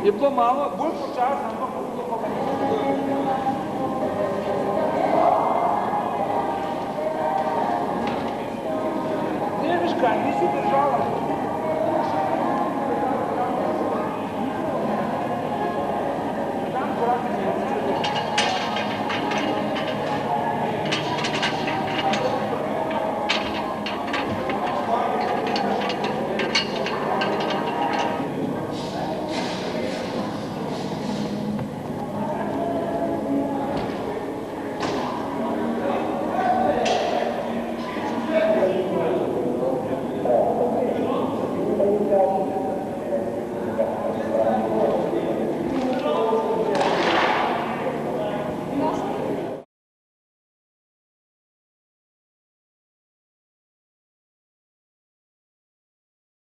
Je bilo malo, bolj počasno, ampak bilo pa ne veš kaj, nisi držala.